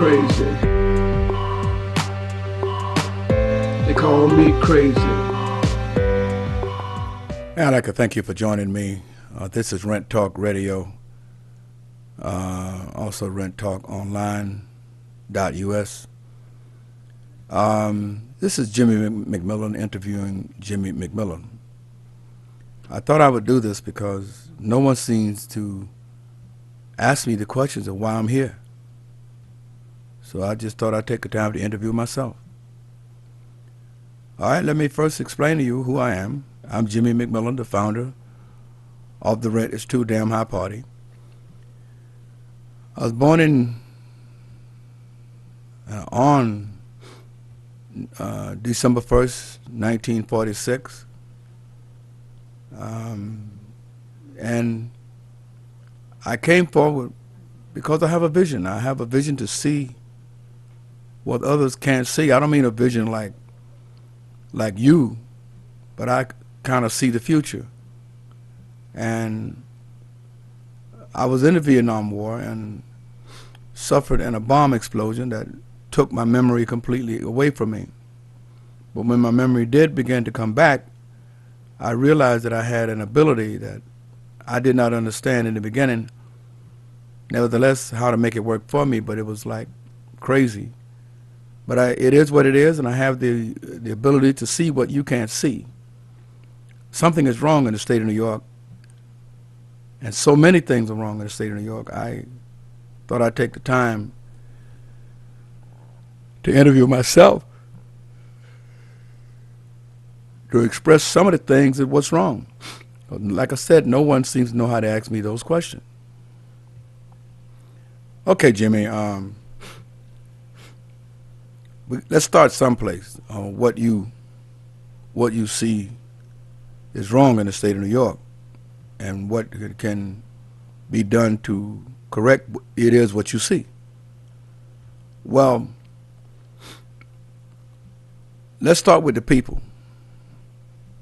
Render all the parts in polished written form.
crazy. They call me crazy. I'd like to thank you for joining me. This is RentTalk Radio, also RentTalkOnline.us. This is Jimmy McMillan interviewing Jimmy McMillan. I thought I would do this because no one seems to ask me the questions of why I'm here. So I just thought I'd take the time to interview myself. All right, let me first explain to you who I am. I'm Jimmy McMillan, the founder of the Rent is Too Damn High Party. I was born on December 1st, 1946. And I came forward because I have a vision. I have a vision to see what others can't see. I don't mean a vision like you, but I kind of see the future. And I was in the Vietnam War and suffered in a bomb explosion that took my memory completely away from me. But when my memory did begin to come back, I realized that I had an ability that I did not understand in the beginning. Nevertheless, how to make it work for me, but it was like crazy. But it is what it is, and I have the ability to see what you can't see. Something is wrong in the state of New York, and so many things are wrong in the state of New York. I thought I'd take the time to interview myself, to express some of the things of what's wrong. Like I said, no one seems to know how to ask me those questions. Okay, Jimmy, let's start someplace. What you see is wrong in the state of New York, and what can be done to correct it is what you see. Well, let's start with the people.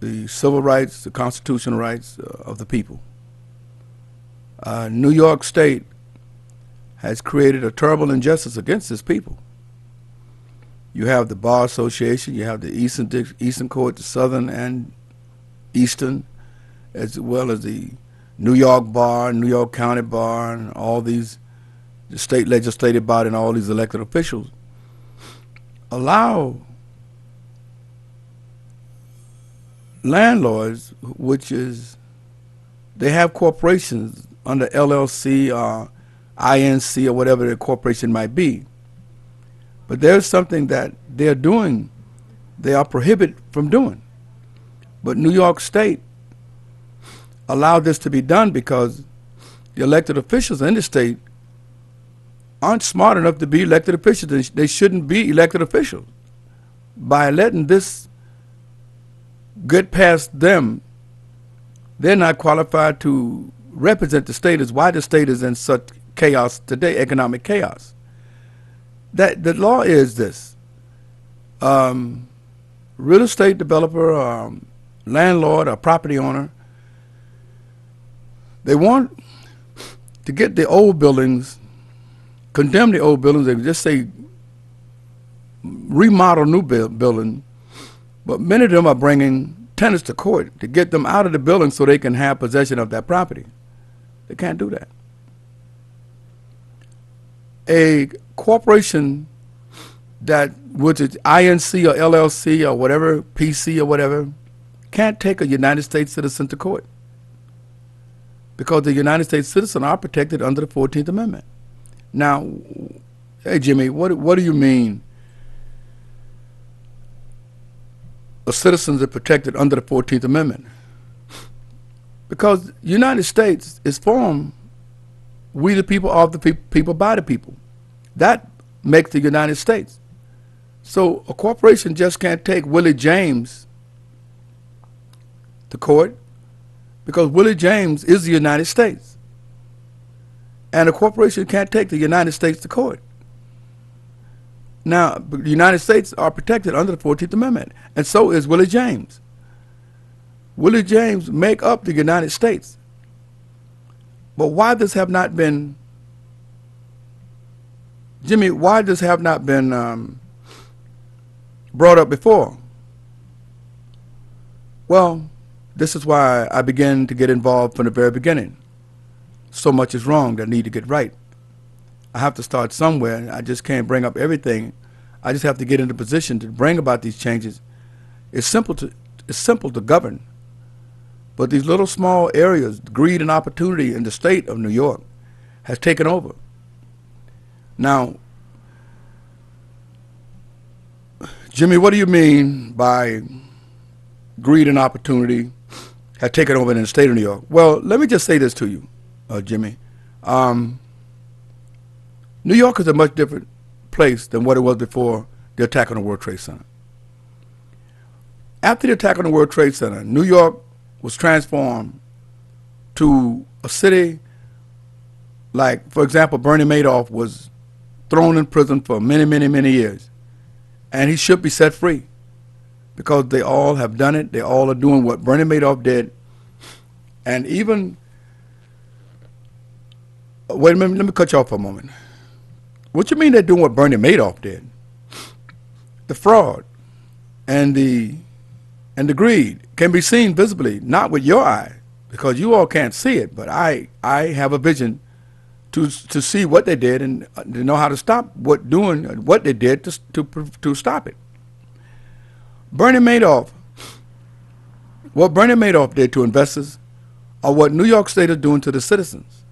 The civil rights, the constitutional rights of the people. New York State has created a terrible injustice against its people. You have the Bar Association, you have the Eastern Court, the Southern and Eastern, as well as the New York Bar, New York County Bar, and all these, the state legislative body and all these elected officials allow landlords, which is, they have corporations under LLC or INC or whatever their corporation might be. But there's something that they're doing, they are prohibited from doing. But New York State allowed this to be done because the elected officials in the state aren't smart enough to be elected officials. They shouldn't be elected officials. By letting this get past them, they're not qualified to represent the state. Is why the state is in such chaos today, economic chaos. That the law is this: real estate developer, landlord, or property owner, they want to get the old buildings, condemn the old buildings. They just say remodel new building. But many of them are bringing tenants to court to get them out of the building so they can have possession of that property. They can't do that. A corporation that, which is INC or LLC or whatever, PC or whatever, can't take a United States citizen to court because the United States citizens are protected under the 14th Amendment. Now, hey, Jimmy, what do you mean the citizens are protected under the 14th Amendment? Because the United States is formed, we the people, of the people, by the people. That makes the United States. So a corporation just can't take Willie James to court because Willie James is the United States. And a corporation can't take the United States to court. Now, the United States are protected under the 14th Amendment, and so is Willie James. Willie James make up the United States. But why this have not been Jimmy, why this have not been brought up before? Well, this is why I began to get involved from the very beginning. So much is wrong that I need to get right. I have to start somewhere. I just can't bring up everything. I just have to get into position to bring about these changes. It's simple to govern. But these little small areas, greed and opportunity in the state of New York has taken over. Now, Jimmy, what do you mean by greed and opportunity have taken over in the state of New York? Well, let me just say this to you, Jimmy. New York is a much different place than what it was before the attack on the World Trade Center. After the attack on the World Trade Center, New York was transformed to a city like, for example, Bernie Madoff was thrown in prison for many, many, many years. And he should be set free because they all have done it. They all are doing what Bernie Madoff did. And even, wait a minute, let me cut you off for a moment. What you mean they're doing what Bernie Madoff did? The fraud and the greed can be seen visibly, not with your eye, because you all can't see it, but I have a vision to see what they did and to know how to stop what they did to stop it. Bernie Madoff, what Bernie Madoff did to investors are what New York State is doing to the citizens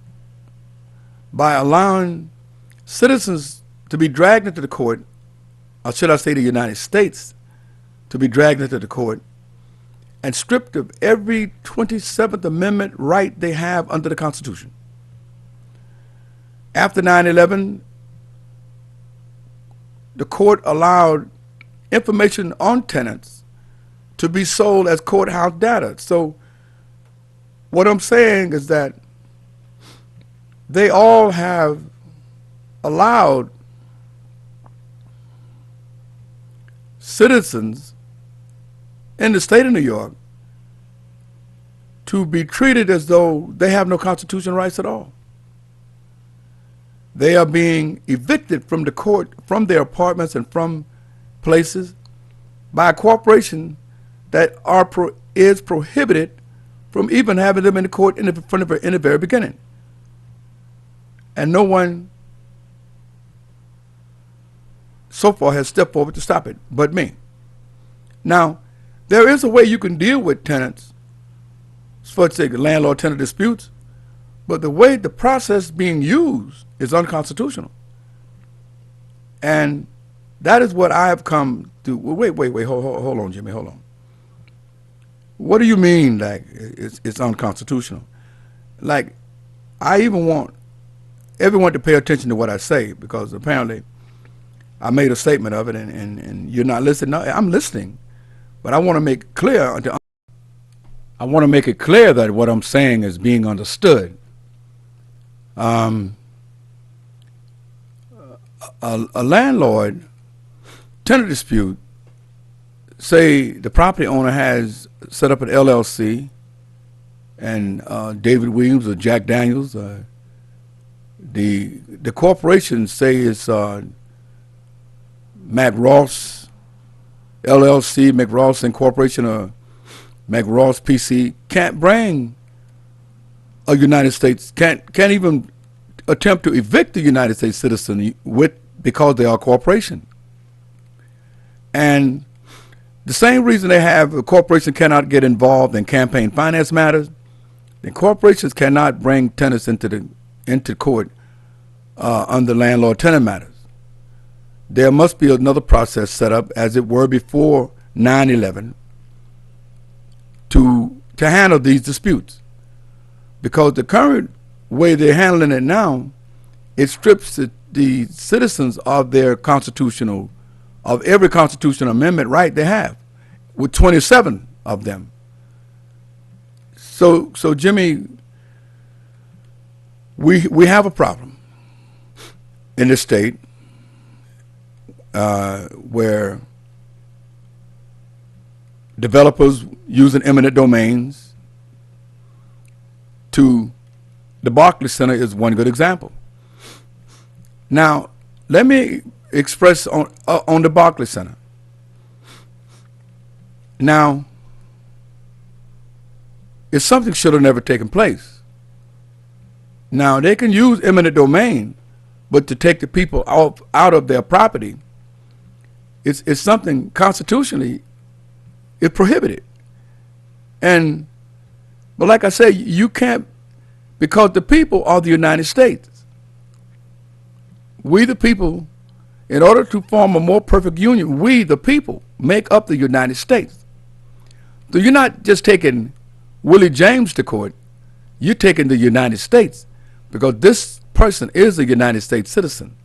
by allowing citizens to be dragged into the court, or should I say the United States, to be dragged into the court and stripped of every 27th Amendment right they have under the Constitution. After 9/11, the court allowed information on tenants to be sold as courthouse data. So what I'm saying is that they all have allowed citizens in the state of New York to be treated as though they have no constitutional rights at all. They are being evicted from the court, from their apartments and from places by a corporation that is prohibited from even having them in the court in the very beginning. And no one so far has stepped forward to stop it but me. Now, there is a way you can deal with tenants, for say landlord-tenant disputes, but the way the process being used is unconstitutional. And that is what I have come to. Wait, hold on, Jimmy, hold on. What do you mean, like, it's unconstitutional? Like, I even want everyone to pay attention to what I say, because apparently I made a statement of it and you're not listening. No, I'm listening, but I want to make it clear that what I'm saying is being understood. A landlord tenant dispute, say the property owner has set up an LLC and David Williams or Jack Daniels, the corporation, say it's Mac Ross LLC, McRoss Incorporation, or McRoss PC, can't bring a United States, can't even attempt to evict the United States citizen because they are a corporation. And the same reason they have a corporation cannot get involved in campaign finance matters, the corporations cannot bring tenants into court under landlord-tenant matters. There must be another process set up, as it were before 9/11, to handle these disputes. Because the current way they're handling it now, it strips the citizens of their of every constitutional amendment right they have, with 27 of them. So Jimmy, we have a problem in this state where developers using eminent domains to the Barclays Center is one good example. Now, let me express on the Barclays Center. Now, if something should have never taken place. Now, they can use eminent domain, but to take the people out of their property, it's something constitutionally it's prohibited. But like I say, you can't, because the people are the United States. We the people, in order to form a more perfect union, we the people make up the United States. So you're not just taking Willie James to court, you're taking the United States, because this person is a United States citizen.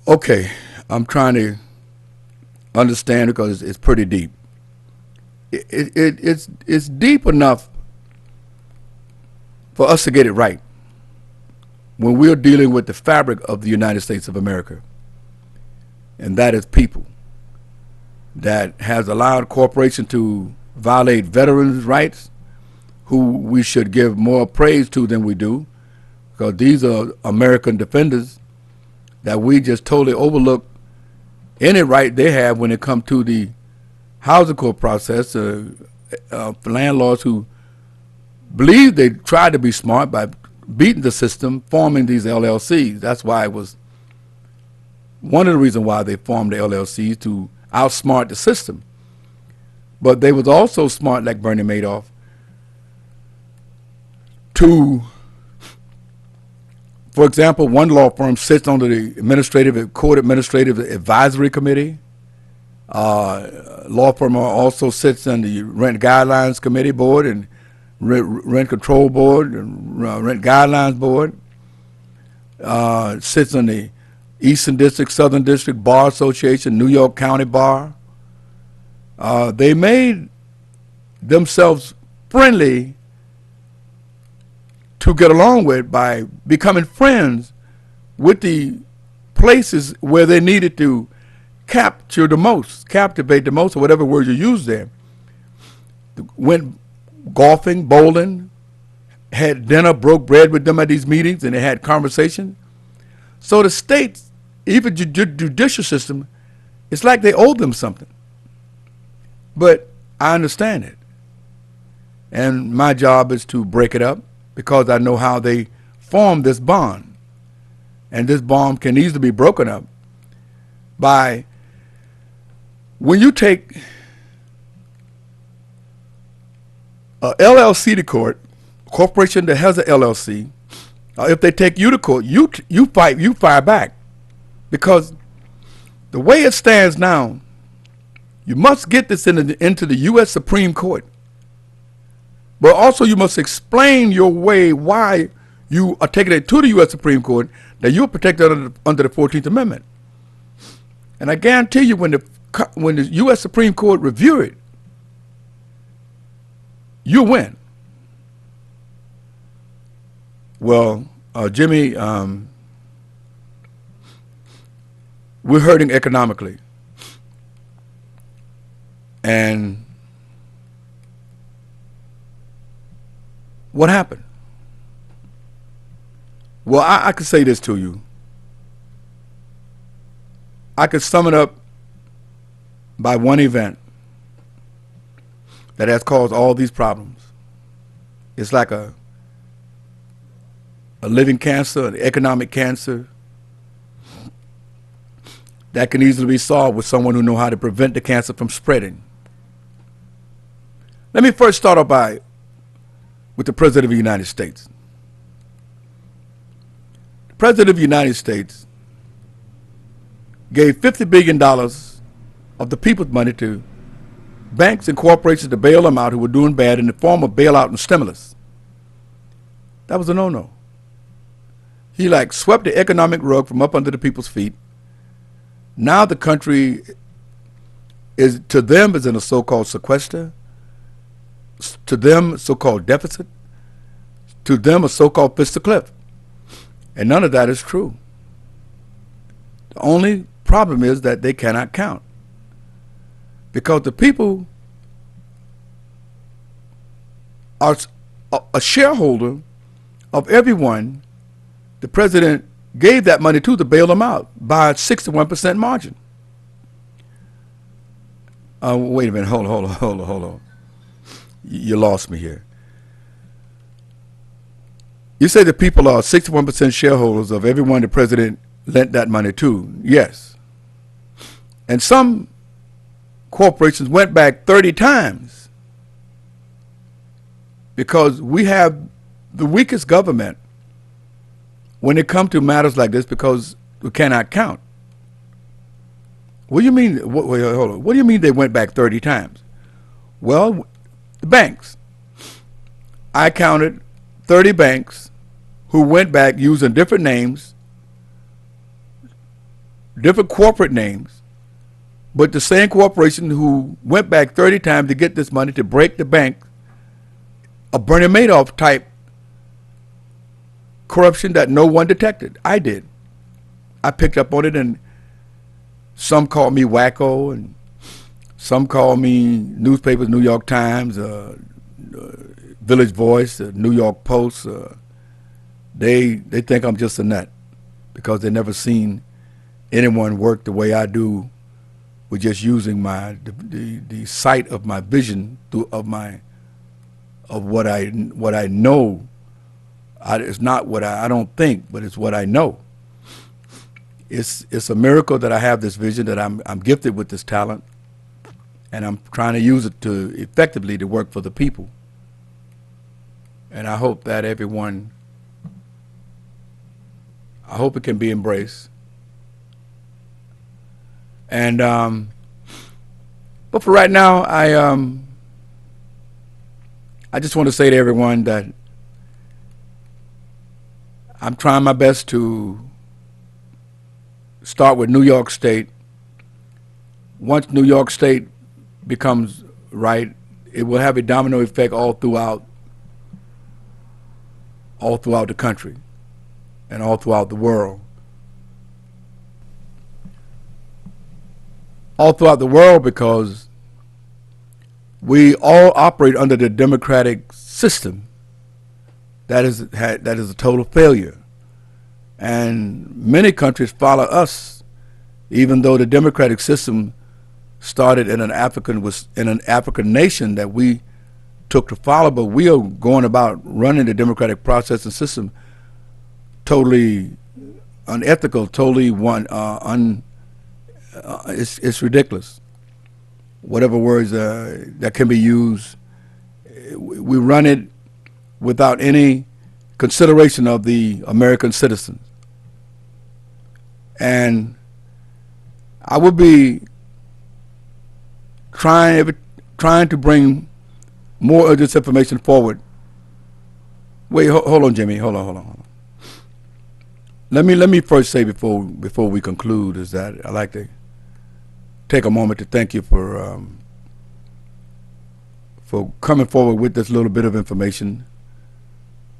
Okay, I'm trying to understand because it's pretty deep. It's deep enough for us to get it right when we're dealing with the fabric of the United States of America, and that is people that has allowed corporations to violate veterans' rights, who we should give more praise to than we do, because these are American defenders that we just totally overlook any right they have when it comes to the housing court process. Landlords who believe they tried to be smart by beating the system, forming these LLCs. That's why it was one of the reasons why they formed the LLCs, to outsmart the system. But they was also smart, like Bernie Madoff, to, for example, one law firm sits under the court administrative advisory committee. Law firm also sits on the rent guidelines committee board and rent control board and rent guidelines board. Sits on the Eastern District, Southern District Bar Association, New York County Bar. They made themselves friendly to get along with by becoming friends with the places where they needed to captivate the most, or whatever word you use there. Went golfing, bowling, had dinner, broke bread with them at these meetings, and they had conversation. So the states, even the judicial system, it's like they owe them something. But I understand it. And my job is to break it up, because I know how they form this bond. And this bond can easily be broken up by, when you take a LLC to court, a corporation that has an LLC, if they take you to court, you fire back. Because the way it stands now, you must get this into the U.S. Supreme Court. But also you must explain your way why you are taking it to the U.S. Supreme Court, that you're protected under the 14th Amendment. And I guarantee you, when the U.S. Supreme Court review it, you win. Well, Jimmy, we're hurting economically. And what happened? Well, I could say this to you. I could sum it up by one event that has caused all these problems. It's like a living cancer, an economic cancer that can easily be solved with someone who knows how to prevent the cancer from spreading. Let me first start off with the President of the United States. The President of the United States gave $50 billion of the people's money to banks and corporations to bail them out who were doing bad, in the form of bailout and stimulus. That was a no-no. He swept the economic rug from up under the people's feet. Now the country is in a so-called sequester, to them a so-called deficit, to them a so-called fiscal cliff. And none of that is true. The only problem is that they cannot count, because the people are a shareholder of everyone the president gave that money to bail them out by a 61% margin. Wait a minute, hold on. You lost me here. You say the people are 61% shareholders of everyone the president lent that money to. Yes. And some corporations went back 30 times because we have the weakest government when it comes to matters like this because we cannot count. What do you mean? Wait, hold on. What do you mean they went back 30 times? Well, the banks. I counted 30 banks who went back using different names, different corporate names, but the same corporation who went back 30 times to get this money to break the bank, a Bernie Madoff type corruption that no one detected. I did. I picked up on it, and some called me wacko, and some called me newspapers, New York Times, Village Voice, New York Post. They think I'm just a nut because they never seen anyone work the way I do with just using the sight of my vision of what I know. It's not what I don't think, but it's what I know. It's a miracle that I have this vision, that I'm gifted with this talent, and I'm trying to use it to effectively to work for the people. And I hope that everyone, I hope it can be embraced. And but for right now, I just want to say to everyone that I'm trying my best to start with New York State. Once New York State becomes right, it will have a domino effect all throughout the country and all throughout the world. All throughout the world, because we all operate under the democratic system that is a total failure. And many countries follow us, even though the democratic system started in an African nation that we took to follow, but we are going about running the democratic process and system totally unethical, totally it's ridiculous. Whatever words that can be used, we run it without any consideration of the American citizens. And I would be trying to bring more of this information forward. Wait, hold on, Jimmy. Hold on. Let me first say before we conclude is that I'd like to take a moment to thank you for coming forward with this little bit of information.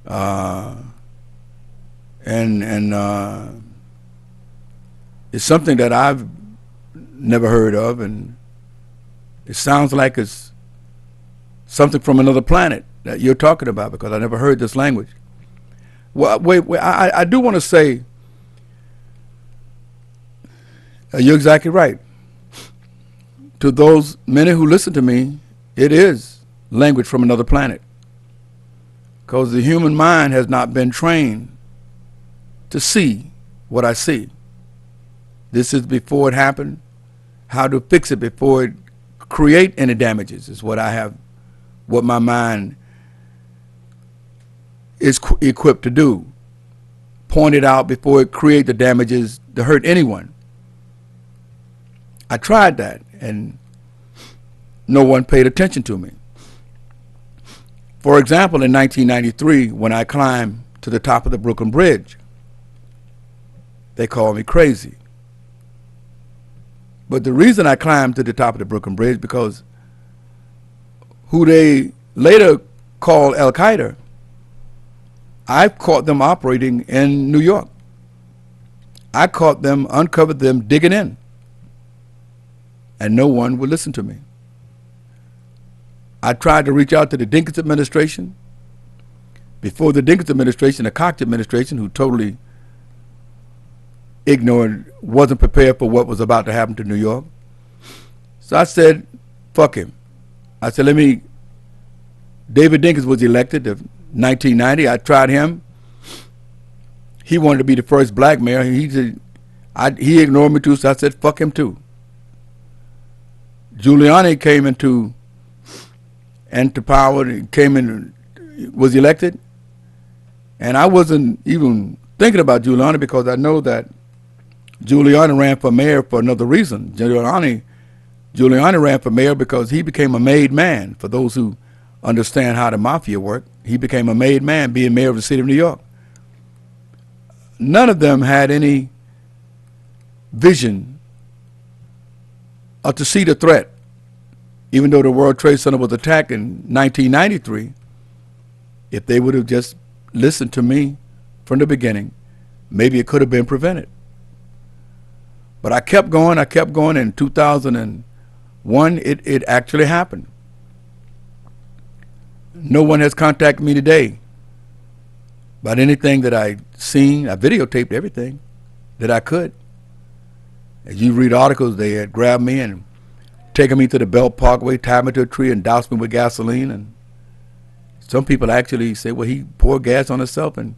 And it's something that I've never heard of, and it sounds like it's something from another planet that you're talking about, because I never heard this language. Well, wait, I do want to say, you're exactly right. To those many who listen to me, it is language from another planet, because the human mind has not been trained to see what I see. This is before it happened. How to fix it before it create any damages is what my mind is equipped to do. Point it out before it create the damages to hurt anyone. I tried that, and no one paid attention to me. For example, in 1993, when I climbed to the top of the Brooklyn Bridge, they called me crazy. But the reason I climbed to the top of the Brooklyn Bridge, because who they later called Al-Qaeda, I caught them operating in New York. I caught them, uncovered them digging in, and no one would listen to me. I tried to reach out to the Dinkins administration. Before the Dinkins administration, the Koch administration, who totally ignorant, wasn't prepared for what was about to happen to New York. So I said, fuck him. I said, David Dinkins was elected in 1990. I tried him. He wanted to be the first black mayor. He ignored me too, so I said, fuck him too. Giuliani came into power, was elected, and I wasn't even thinking about Giuliani because I know that Giuliani ran for mayor for another reason. Giuliani ran for mayor because he became a made man. For those who understand how the mafia worked, he became a made man being mayor of the city of New York. None of them had any vision or to see the threat. Even though the World Trade Center was attacked in 1993, if they would have just listened to me from the beginning, maybe it could have been prevented. But I kept going. In 2001, it actually happened. No one has contacted me today about anything that I've seen. I videotaped everything that I could. As you read articles, they had grabbed me and taken me to the Belt Parkway, tied me to a tree, and doused me with gasoline. And some people actually say, well, he poured gas on himself and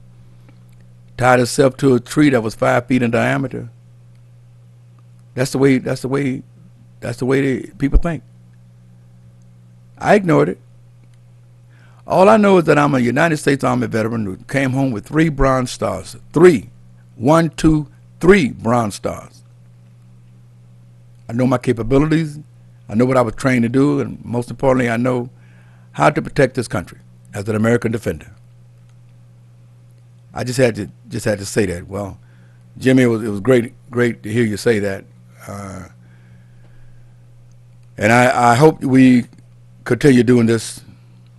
tied himself to a tree that was 5 feet in diameter. That's the way people think. I ignored it. All I know is that I'm a United States Army veteran who came home with 3 Bronze Stars. 3. 1, 2, 3 Bronze Stars. I know my capabilities. I know what I was trained to do, and most importantly, I know how to protect this country as an American defender. I just had to say that. Well, Jimmy, it was great to hear you say that, and I hope we continue doing this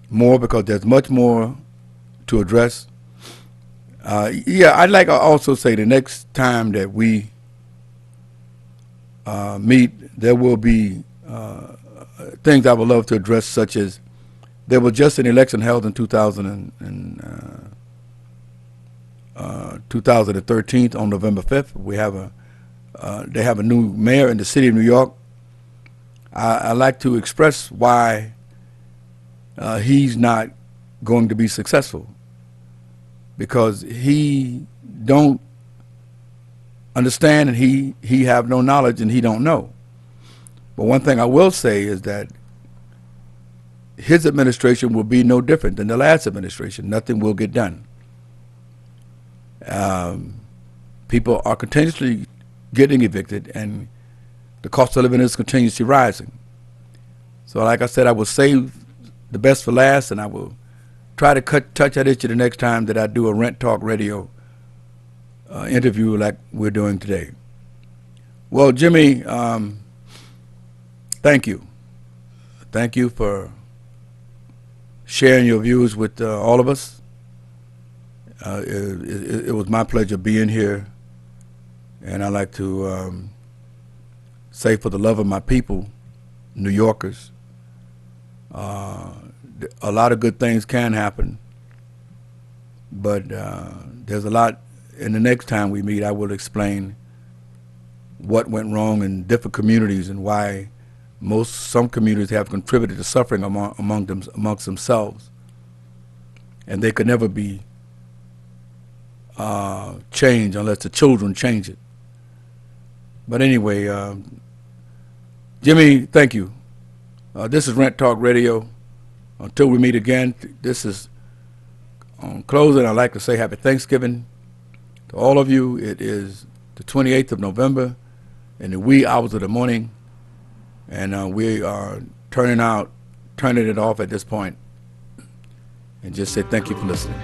more because there's much more to address. I'd like to also say the next time that we meet, there will be things I would love to address, such as there was just an election held in 2013 on November 5th. They have a new mayor in the city of New York. I like to express why he's not going to be successful, because he don't understand and he have no knowledge and he don't know. But one thing I will say is that his administration will be no different than the last administration. Nothing will get done. People are continuously getting evicted, and the cost of living is continuously rising. So like I said, I will save the best for last, and I will try to touch that issue the next time that I do a RentTalk radio interview like we're doing today. Well, Jimmy, thank you. Thank you for sharing your views with all of us. It was my pleasure being here, and I'd like to say, for the love of my people, New Yorkers, a lot of good things can happen, but there's a lot. And the next time we meet, I will explain what went wrong in different communities and why some communities have contributed to suffering amongst themselves, and they could never be changed unless the children change it. But anyway, Jimmy, thank you. This is RentTalk Radio. Until we meet again, this is on closing. I'd like to say Happy Thanksgiving to all of you. It is the 28th of November in the wee hours of the morning, and we are turning it off at this point, and just say thank you for listening.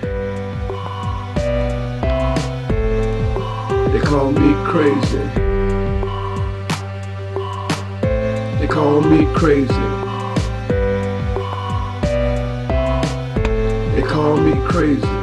They call me crazy. They call me crazy. They call me crazy.